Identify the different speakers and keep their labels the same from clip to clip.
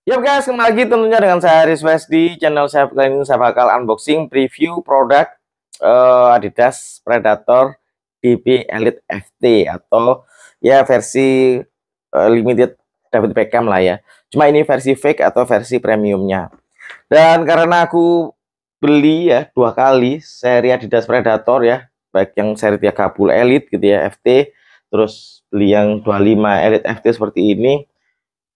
Speaker 1: Yuk guys, kembali lagi tentunya dengan saya Haris West di channel saya. Kali ini saya bakal unboxing preview produk Adidas Predator DB Elite FT atau ya versi limited David Beckham lah ya. Cuma ini versi fake atau versi premiumnya. Dan karena aku beli ya dua kali seri Adidas Predator ya, baik yang seri 30 Elite gitu ya FT, terus beli yang 25 Elite FT seperti ini.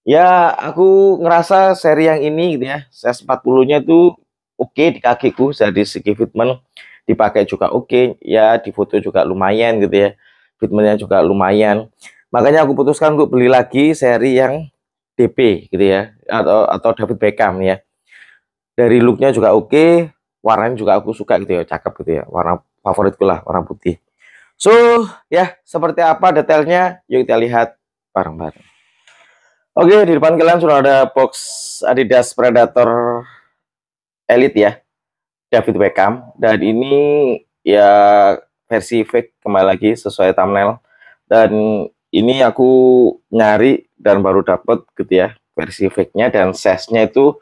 Speaker 1: Ya, aku ngerasa seri yang ini gitu ya, CS 40-nya tuh oke di kakiku dari segi fitment, dipakai juga oke, ya di foto juga lumayan gitu ya. Fitmentnya juga lumayan. Makanya aku putuskan untuk beli lagi seri yang DP gitu ya, atau David Beckham ya. Dari looknya juga oke, warnanya juga aku suka gitu ya, cakep gitu ya. Warna favoritku lah, warna putih. So, ya seperti apa detailnya? Yuk kita lihat bareng-bareng. Oke, di depan kalian sudah ada box Adidas Predator Elite ya, David Beckham. Dan ini ya versi fake kembali lagi sesuai thumbnail. Dan ini aku nyari dan baru dapet gitu ya versi fake-nya, dan size-nya itu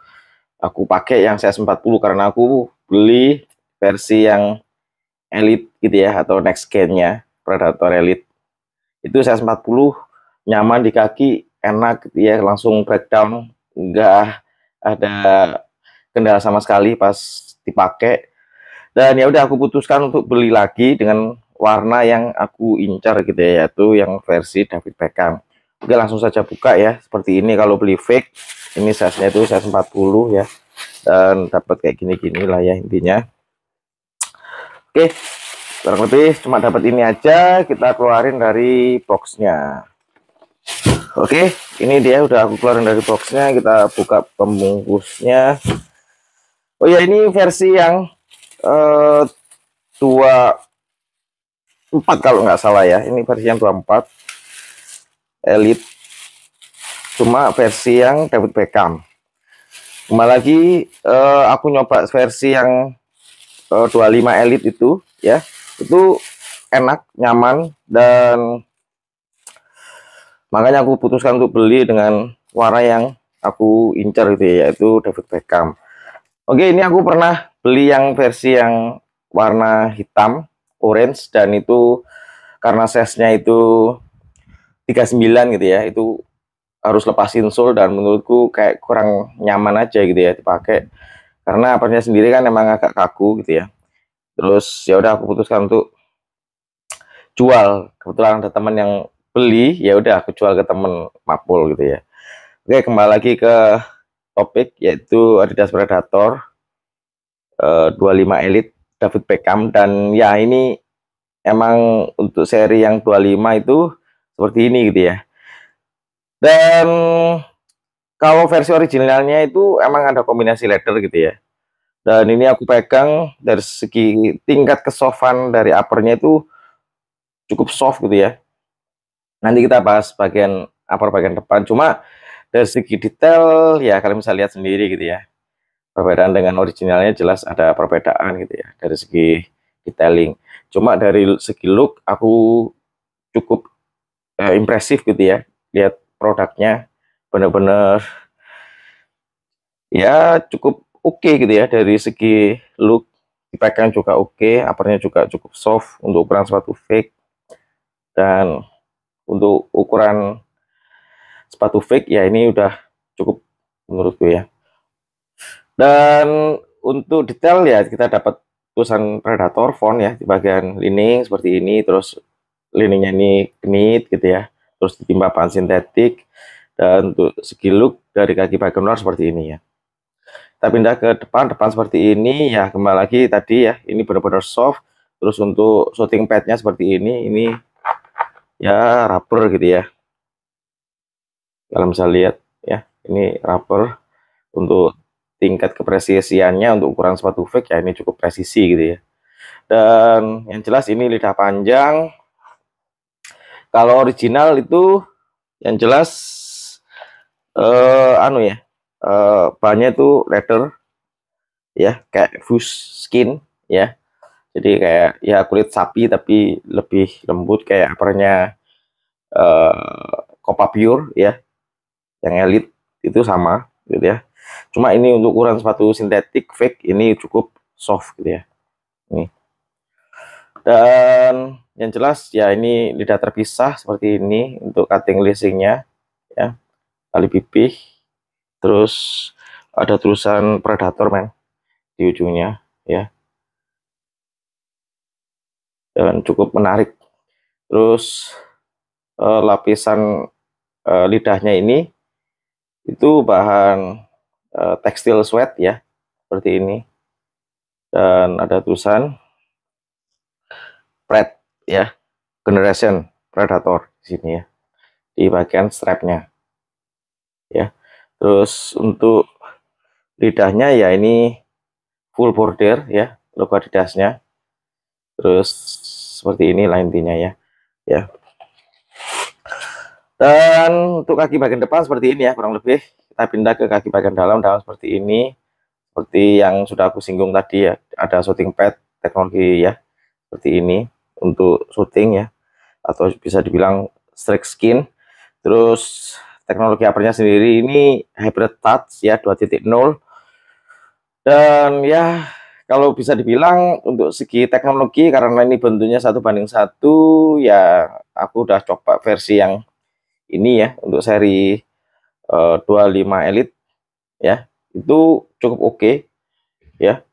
Speaker 1: aku pakai yang size 40 karena aku beli versi yang Elite gitu ya, atau next gen-nya Predator Elite. Itu size 40, nyaman di kaki, enak gitu ya, langsung breakdown, enggak ada kendala sama sekali pas dipakai. Dan ya udah aku putuskan untuk beli lagi dengan warna yang aku incar gitu ya, yaitu yang versi David Beckham. Oke, langsung saja buka ya. Seperti ini kalau beli fake, ini size-nya itu size 40 ya. Dan dapat kayak gini-gini lah ya intinya. Oke, kurang lebih cuma dapat ini aja, kita keluarin dari boxnya. Oke, ini dia udah aku keluarin dari boxnya. Kita buka pembungkusnya. Oh ya, ini versi yang eh, 24 kalau nggak salah ya. Ini versi yang 24 Elite, cuma versi yang David Beckham. Kembali lagi, aku nyoba versi yang 25 Elite itu ya. Itu enak, nyaman, dan makanya aku putuskan untuk beli dengan warna yang aku incar gitu ya, yaitu David Beckham. Oke, ini aku pernah beli yang versi yang warna hitam, orange, dan itu karena size-nya itu 39 gitu ya, itu harus lepasin sole dan menurutku kayak kurang nyaman aja gitu ya dipakai. Karena apanya sendiri kan emang agak kaku gitu ya. Terus ya udah aku putuskan untuk jual. Kebetulan ada teman yang beli, ya udah aku jual ke temen mapul gitu ya. Oke, kembali lagi ke topik, yaitu Adidas Predator 25 Elite David Beckham. Dan ya ini emang untuk seri yang 25 itu seperti ini gitu ya. Dan kalau versi originalnya itu emang ada kombinasi leather gitu ya. Dan ini aku pegang dari segi tingkat kesoftan dari uppernya itu cukup soft gitu ya. Nanti kita bahas bagian upper bagian depan. Cuma dari segi detail ya kalian bisa lihat sendiri gitu ya. Perbedaan dengan originalnya jelas ada perbedaan gitu ya dari segi detailing. Cuma dari segi look aku cukup impresif gitu ya. Lihat produknya bener-bener ya cukup oke gitu ya dari segi look. Dipegang juga oke, uppernya juga cukup soft untuk ukuran sepatu fake, dan untuk ukuran sepatu fake ya ini udah cukup menurutku ya. Dan untuk detail ya kita dapat tulisan Predator font ya di bagian lining seperti ini, terus liningnya ini knit gitu ya, terus ditimpa bahan sintetik. Dan untuk segi look dari kaki bagian luar seperti ini ya. Kita pindah ke depan seperti ini ya, kembali lagi tadi ya, ini benar-benar soft. Terus untuk shooting padnya seperti ini ya rubber gitu ya, kalian bisa lihat ya, ini rubber. Untuk tingkat kepresisiannya untuk ukuran sepatu fake ya ini cukup presisi gitu ya. Dan yang jelas ini lidah panjang. Kalau original itu yang jelas anu ya, bahannya itu leather ya, kayak fuse skin ya. Jadi kayak ya kulit sapi tapi lebih lembut, kayak apanya Copa Pure ya, yang Elite itu sama. gitu ya. Cuma ini untuk ukuran sepatu sintetik fake ini cukup soft gitu ya. Nih. Dan yang jelas ya ini lidah terpisah seperti ini untuk cutting lacingnya ya, tali pipih, terus ada tulisan Predator men di ujungnya ya, dan cukup menarik. Terus lapisan lidahnya ini itu bahan tekstil sweat ya, seperti ini, dan ada tulisan Pred ya, Generation Predator di sini ya, di bagian strapnya ya. Terus untuk lidahnya ya ini full border ya, logo Adidasnya. Terus seperti inilah intinya ya. Ya. Dan untuk kaki bagian depan seperti ini ya, kurang lebih. Kita pindah ke kaki bagian dalam seperti ini. Seperti yang sudah aku singgung tadi ya, ada shooting pad teknologi ya, seperti ini untuk shooting ya, atau bisa dibilang strict skin. Terus teknologi uppernya sendiri ini hybrid touch ya 2.0. Dan ya kalau bisa dibilang untuk segi teknologi, karena ini bentuknya 1:1 ya, aku udah coba versi yang ini ya, untuk seri 25 Elite ya, itu cukup oke ya.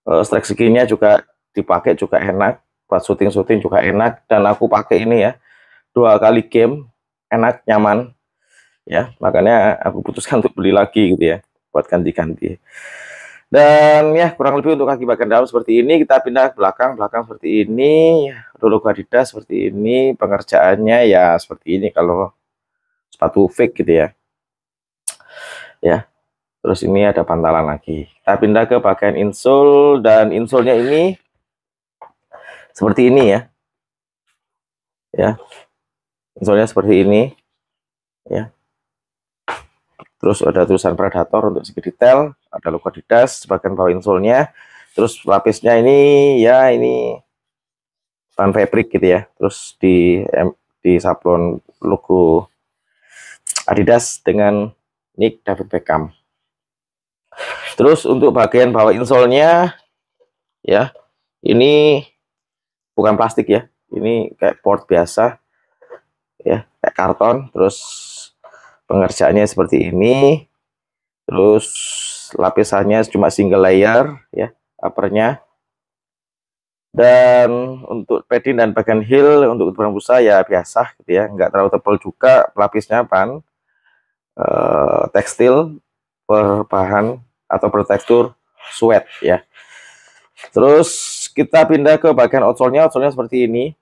Speaker 1: Strike skinnya juga dipakai juga enak, buat syuting-syuting juga enak, dan aku pakai ini ya 2 kali game, enak, nyaman ya, makanya aku putuskan untuk beli lagi gitu ya, buat ganti-ganti. Dan ya kurang lebih untuk kaki bagian dalam seperti ini. Kita pindah ke belakang seperti ini ya, logo Adidas seperti ini, pengerjaannya ya seperti ini kalau sepatu fake gitu ya. Ya, terus ini ada pantalan lagi. Kita pindah ke bagian insole, dan insole-nya ini seperti ini ya. Ya, insole-nya seperti ini ya. Terus ada tulisan Predator untuk segi detail, ada logo Adidas bagian bawah insole-nya. Terus lapisnya ini ya ini bahan fabric gitu ya. Terus di sablon logo Adidas dengan nick David Beckham. Terus untuk bagian bawah insole-nya ya, ini bukan plastik ya. Ini kayak board biasa ya, kayak karton. Terus pengerjaannya seperti ini. Terus lapisannya cuma single layer ya, uppernya. Dan untuk padding dan bagian heel untuk ukuran busa ya biasa gitu ya, nggak terlalu tebal juga. Pelapisnya bahan tekstil berbahan atau bertekstur sweat ya. Terus kita pindah ke bagian outsole-nya. Outsole-nya seperti ini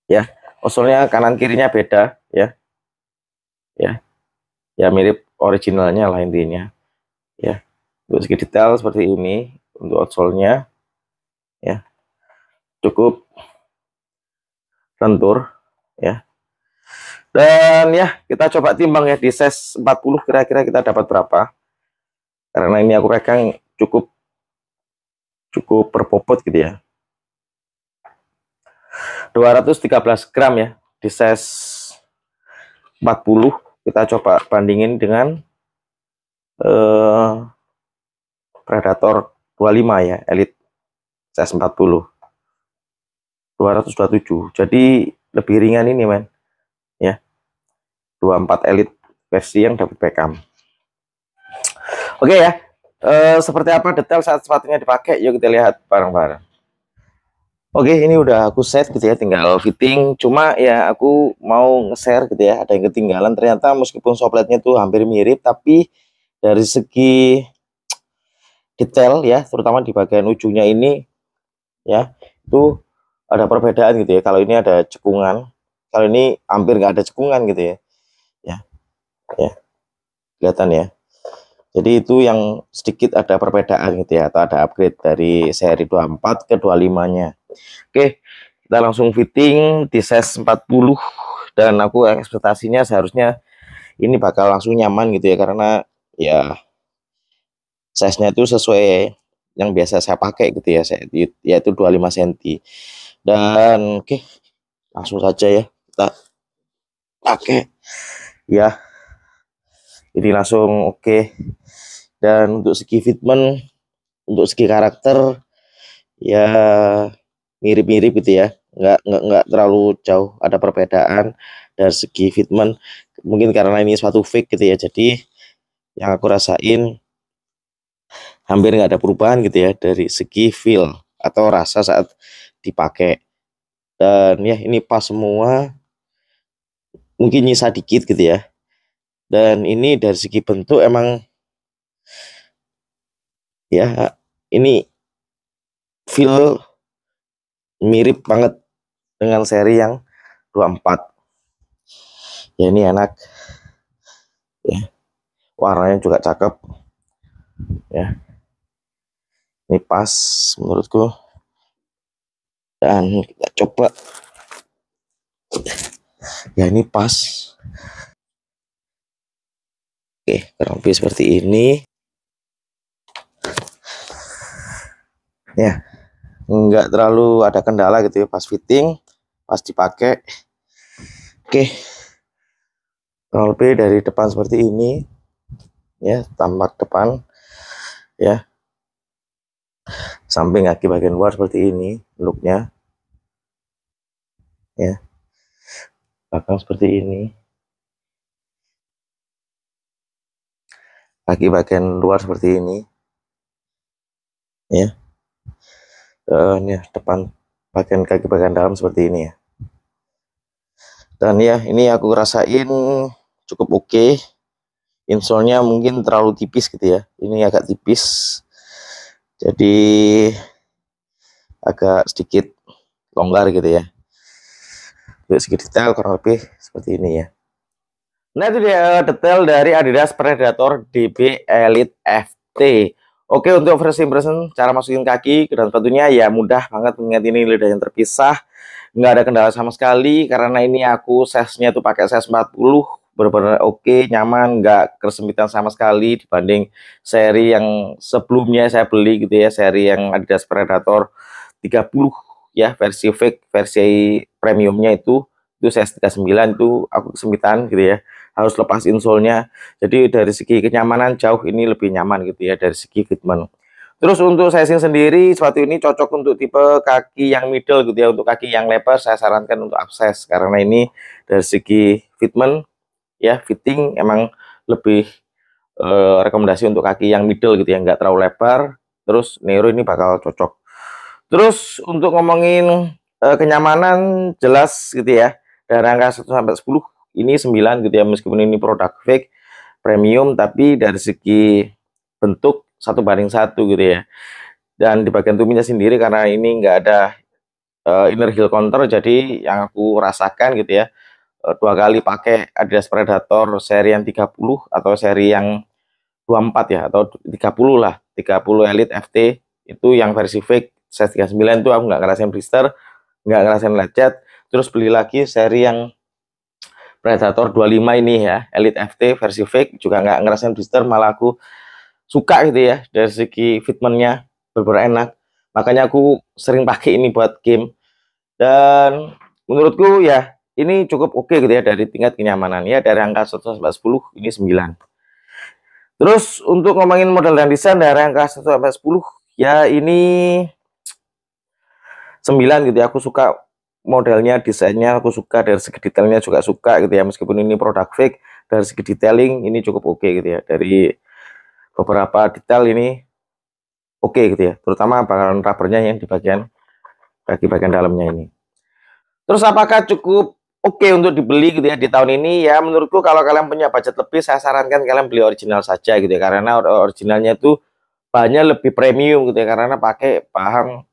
Speaker 1: ya, outsole-nya kanan kirinya beda ya, ya mirip originalnya lah intinya ya. Untuk segi detail seperti ini untuk outsole-nya ya, cukup lentur ya. Dan ya kita coba timbang ya, di size 40 kira-kira kita dapat berapa, karena ini aku pegang cukup berbobot gitu ya, 213 gram ya, di size 40. Kita coba bandingin dengan Predator 25 ya, Elite size 40, 227. Jadi lebih ringan ini men ya, 24 Elite versi yang David Beckham. Oke ya, seperti apa detail saat sepatunya dipakai, yuk kita lihat bareng-bareng. Oke, ini udah aku set gitu ya, tinggal fitting. Cuma ya aku mau nge-share gitu ya, ada yang ketinggalan. Ternyata meskipun sopletnya tuh hampir mirip, tapi dari segi detail ya, terutama di bagian ujungnya ini ya, itu ada perbedaan gitu ya. Kalau ini ada cekungan, kalau ini hampir nggak ada cekungan gitu ya. Ya, kelihatan ya. Jadi itu yang sedikit ada perbedaan gitu ya, atau ada upgrade dari seri 24 ke 25-nya. Oke, kita langsung fitting di size 40, dan aku ekspektasinya seharusnya ini bakal langsung nyaman gitu ya, karena ya size-nya itu sesuai yang biasa saya pakai gitu ya, yaitu 25 cm. Dan oke, langsung saja ya kita pakai ya. ini langsung oke. Dan untuk segi fitment, untuk segi karakter ya mirip-mirip gitu ya, nggak terlalu jauh ada perbedaan dari segi fitment, mungkin karena ini suatu fake gitu ya, jadi yang aku rasain hampir nggak ada perubahan gitu ya dari segi feel atau rasa saat dipakai. Dan ya ini pas semua, mungkin nyisa dikit gitu ya. Dan ini dari segi bentuk emang ya ini feel mirip banget dengan seri yang 24. Ya ini enak ya, warnanya juga cakep ya, ini pas menurutku. Dan kita coba ya, ini pas. Oke, kurang lebih seperti ini ya, nggak terlalu ada kendala gitu ya pas fitting, pas dipakai. Oke, kurang lebih dari depan seperti ini ya, tampak depan ya, samping kaki bagian luar seperti ini looknya ya, belakang seperti ini, kaki bagian luar seperti ini ya, ya depan bagian kaki bagian dalam seperti ini ya. Dan ya ini aku rasain cukup oke. Insole-nya mungkin terlalu tipis gitu ya, ini agak tipis, jadi agak sedikit longgar gitu ya. Untuk segi detail kurang lebih seperti ini ya. Nah itu dia detail dari Adidas Predator DB Elite FT. Oke, untuk first impression cara masukin kaki ke dalam sepatunya ya mudah banget, mengingat ini lidah yang terpisah, nggak ada kendala sama sekali. Karena ini aku size-nya tuh pakai size 40, benar-benar oke, nyaman, nggak kesempitan sama sekali dibanding seri yang sebelumnya saya beli gitu ya, seri yang Adidas Predator 30 ya, versi fake, versi premiumnya itu size 39 itu aku kesempitan gitu ya, harus lepas insole-nya. Jadi dari segi kenyamanan jauh ini lebih nyaman gitu ya dari segi fitment. Terus untuk sizing sendiri, sepatu ini cocok untuk tipe kaki yang middle gitu ya. Untuk kaki yang lebar saya sarankan untuk upsize, karena ini dari segi fitment ya, fitting emang lebih rekomendasi untuk kaki yang middle gitu ya, nggak terlalu lebar. Terus Nero ini bakal cocok. Terus untuk ngomongin kenyamanan, jelas gitu ya, dari angka 1 sampai 10 ini 9 gitu ya, meskipun ini produk fake premium, tapi dari segi bentuk 1:1 gitu ya. Dan di bagian tuminya sendiri, karena ini nggak ada inner heel counter, jadi yang aku rasakan gitu ya, 2 kali pakai Adidas Predator seri yang 30 atau seri yang 24 ya, atau 30 lah, 30 Elite FT itu yang versi fake size 39 itu aku nggak ngerasain blister, nggak ngerasain lecet. Terus beli lagi seri yang Predator 25 ini ya, Elite FT versi fake, juga nggak ngerasain blister, malah aku suka gitu ya dari segi fitmentnya, benar-benar enak. Makanya aku sering pakai ini buat game. Dan menurutku ya ini cukup oke gitu ya dari tingkat kenyamanan ya, dari angka 1 sampai 10 ini 9. Terus untuk ngomongin model dan desain, dari angka 1 sampai 10 ya ini 9 gitu ya. Aku suka modelnya, desainnya aku suka, dari segi detailnya juga suka gitu ya, meskipun ini produk fake, dari segi detailing ini cukup oke gitu ya. Dari beberapa detail ini oke gitu ya, terutama bagian rubbernya yang di bagian kaki bagian dalamnya ini. Terus apakah cukup oke untuk dibeli gitu ya di tahun ini? Ya menurutku kalau kalian punya budget lebih, saya sarankan kalian beli original saja gitu ya, karena originalnya itu bahannya lebih premium gitu ya, karena pakai bahan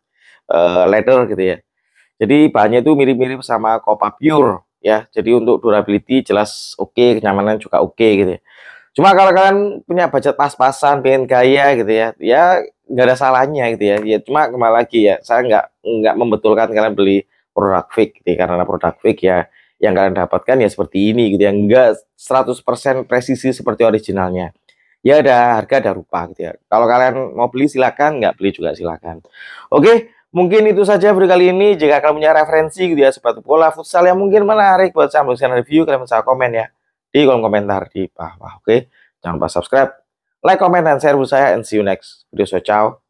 Speaker 1: leather gitu ya. Jadi bahannya itu mirip-mirip sama Copa Pure ya. Jadi untuk durability jelas oke, kenyamanan juga oke gitu ya. Cuma kalau kalian punya budget pas-pasan, pengen gaya gitu ya, ya nggak ada salahnya gitu ya. Ya cuma kembali lagi ya, saya nggak membetulkan kalian beli produk fake gitu ya, karena produk fake ya yang kalian dapatkan ya seperti ini gitu ya, nggak 100% presisi seperti originalnya. Ya ada harga ada rupa gitu ya. Kalau kalian mau beli silakan, nggak beli juga silakan. Oke, mungkin itu saja video kali ini. Jika kalian punya referensi gitu ya, sepatu bola futsal yang mungkin menarik buat saya review, kalian bisa komen ya di kolom komentar di bawah. Oke, Jangan lupa subscribe, like, comment, dan share buat saya, and see you next video. So, ciao.